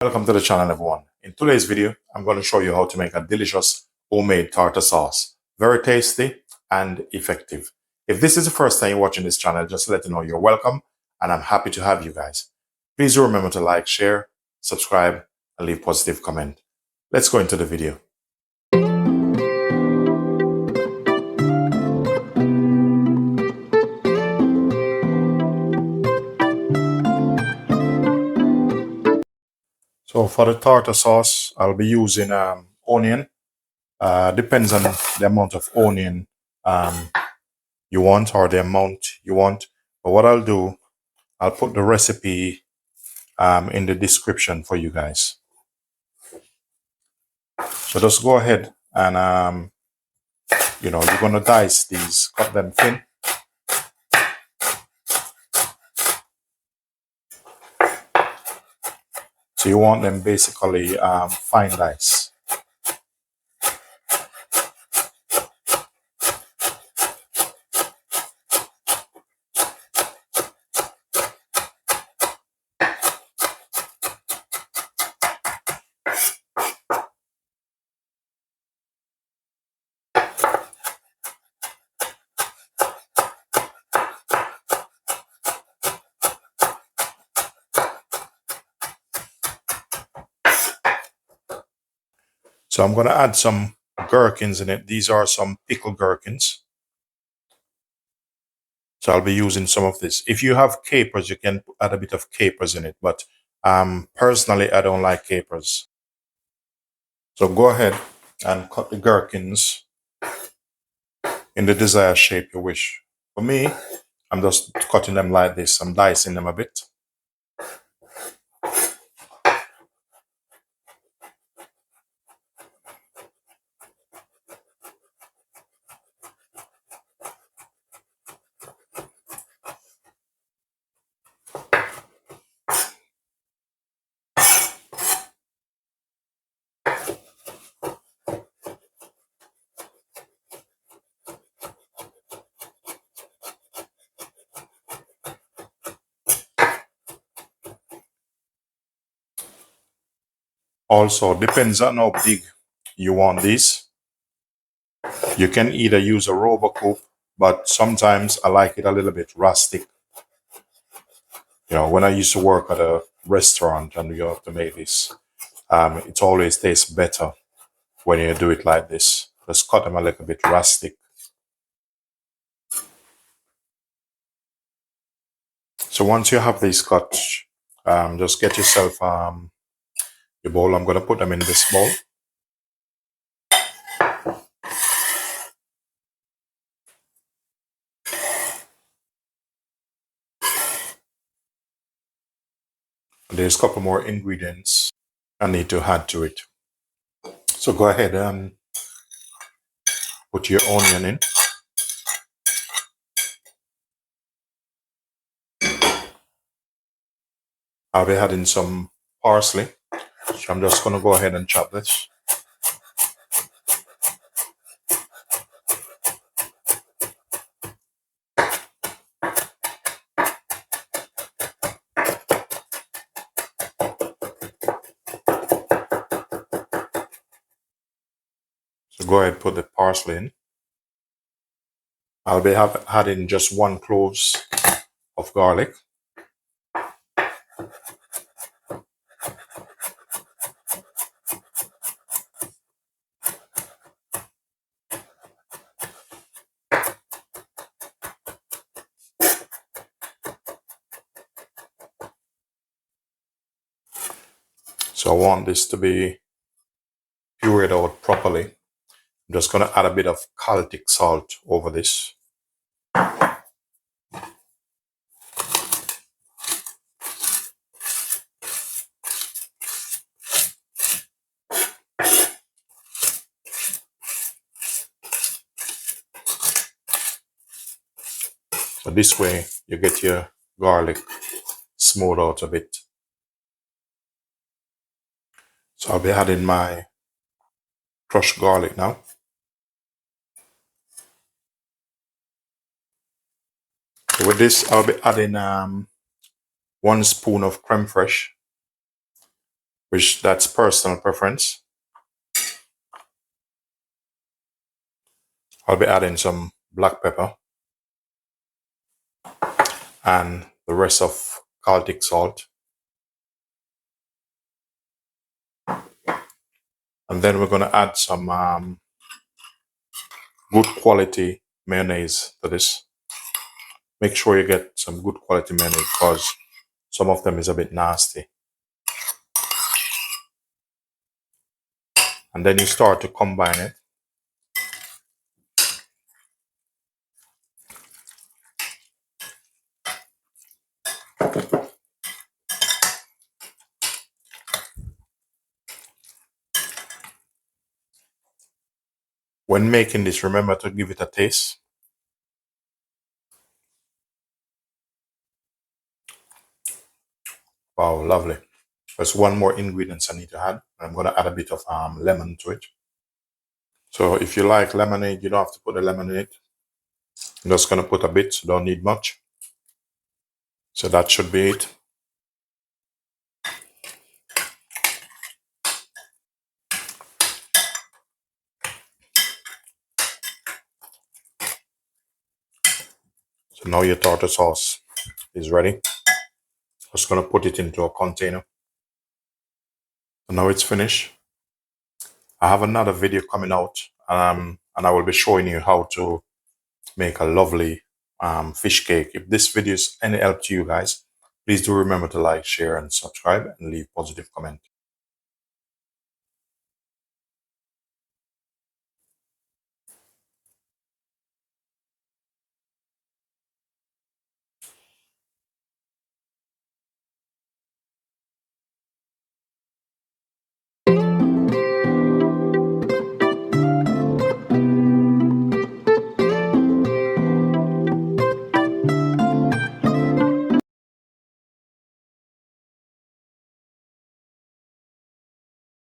Welcome to the channel, everyone. In today's video, I'm going to show you how to make a delicious homemade tartar sauce. Very tasty and effective. If this is the first time you're watching this channel, just to let you know you're welcome and I'm happy to have you guys. Please do remember to like, share, subscribe, and leave positive comment. Let's go into the video. So for the tartar sauce, I'll be using onion. Depends on the amount of onion you want or the amount you want. But what I'll do, I'll put the recipe in the description for you guys. So just go ahead and you're gonna dice these, cut them thin. So you want them basically fine dice. So I'm going to add some gherkins in it. These are some pickled gherkins. So I'll be using some of this. If you have capers, you can add a bit of capers in it. But personally, I don't like capers. So go ahead and cut the gherkins in the desired shape you wish. For me, I'm just cutting them like this. I'm dicing them a bit. Also, depends on how big you want these. You can either use a rubber coop, but sometimes I like it a little bit rustic. You know, when I used to work at a restaurant and you have to make this, it always tastes better when you do it like this. Just cut them a little bit rustic. So once you have these cut, just get yourself your bowl. I'm going to put them in this bowl. There's a couple more ingredients I need to add to it. So go ahead and put your onion in. I'll be adding some parsley. So I'm just going to go ahead and chop this. So go ahead and put the parsley in. I'll be adding just 1 clove of garlic. So I want this to be pureed out properly. I'm just going to add a bit of Celtic salt over this. So this way you get your garlic smooth out a bit. So I'll be adding my crushed garlic now. So with this, I'll be adding 1 spoon of crème fraîche, which that's personal preference. I'll be adding some black pepper and the rest of Celtic salt. And then we're going to add some good quality mayonnaise to this. Make sure you get some good quality mayonnaise because some of them is a bit nasty. And then you start to combine it. When making this, remember to give it a taste. Wow, lovely. There's one more ingredient I need to add. I'm going to add a bit of lemon to it. So if you like lemonade, you don't have to put the lemon in it. I'm just going to put a bit, don't need much. So that should be it. So now your tartar sauce is ready. Just going to put it into a container. So now it's finished. I have another video coming out and I will be showing you how to make a lovely fish cake. If this video is any help to you guys, please do remember to like, share and subscribe and leave positive comment.